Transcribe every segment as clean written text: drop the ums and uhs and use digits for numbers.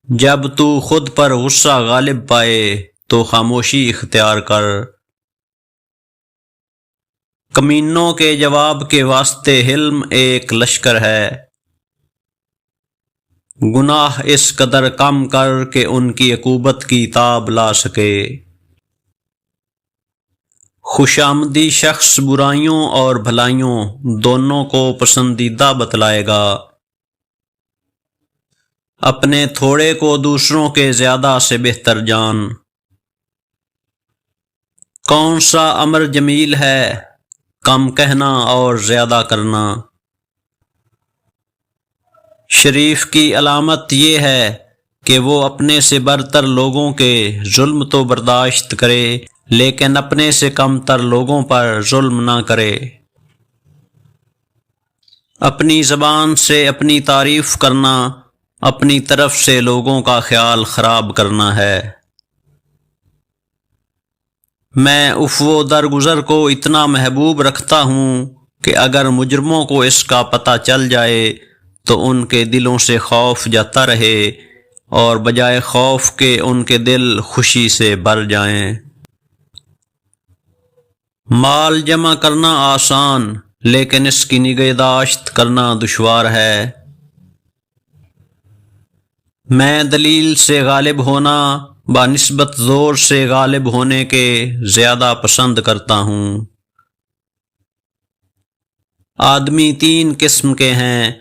جب تو خود پر غصہ غالب پائے تو خاموشی اختیار کر۔ کمینوں کے جواب کے واسطے حلم ایک لشکر ہے۔ گناہ اس قدر کم کر کہ ان کی عقوبت کی تاب لا سکے۔ خوش آمدی شخص برائیوں اور بھلائیوں دونوں کو پسندیدہ بتلائے گا۔ اپنے تھوڑے کو دوسروں کے زیادہ سے بہتر جان۔ کون سا امر جمیل ہے، کم کہنا اور زیادہ کرنا۔ شریف کی علامت یہ ہے کہ وہ اپنے سے برتر لوگوں کے ظلم تو برداشت کرے لیکن اپنے سے کم تر لوگوں پر ظلم نہ کرے۔ اپنی زبان سے اپنی تعریف کرنا اپنی طرف سے لوگوں کا خیال خراب کرنا ہے۔ میں عفو درگزر کو اتنا محبوب رکھتا ہوں کہ اگر مجرموں کو اس کا پتہ چل جائے تو ان کے دلوں سے خوف جاتا رہے اور بجائے خوف کے ان کے دل خوشی سے بھر جائیں۔ مال جمع کرنا آسان لیکن اس کی نگہداشت کرنا دشوار ہے۔ میں دلیل سے غالب ہونا بنسبت زور سے غالب ہونے کے زیادہ پسند کرتا ہوں۔ آدمی تین قسم کے ہیں،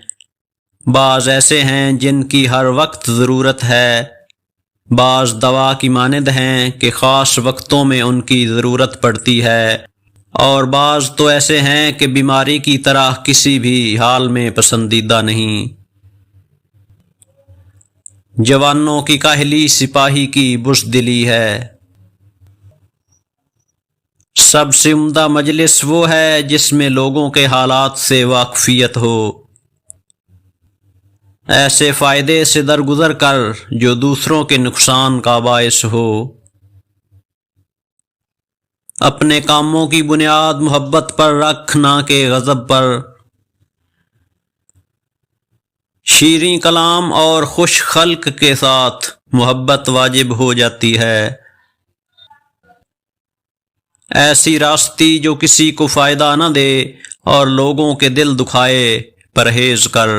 بعض ایسے ہیں جن کی ہر وقت ضرورت ہے، بعض دوا کی مانند ہیں کہ خاص وقتوں میں ان کی ضرورت پڑتی ہے، اور بعض تو ایسے ہیں کہ بیماری کی طرح کسی بھی حال میں پسندیدہ نہیں۔ جوانوں کی کاہلی سپاہی کی بزدلی ہے۔ سب سے عمدہ مجلس وہ ہے جس میں لوگوں کے حالات سے واقفیت ہو۔ ایسے فائدے سے درگزر کر جو دوسروں کے نقصان کا باعث ہو۔ اپنے کاموں کی بنیاد محبت پر رکھ نہ کہ غضب پر۔ شیریں کلام اور خوش خلق کے ساتھ محبت واجب ہو جاتی ہے۔ ایسی راستی جو کسی کو فائدہ نہ دے اور لوگوں کے دل دکھائے پرہیز کر۔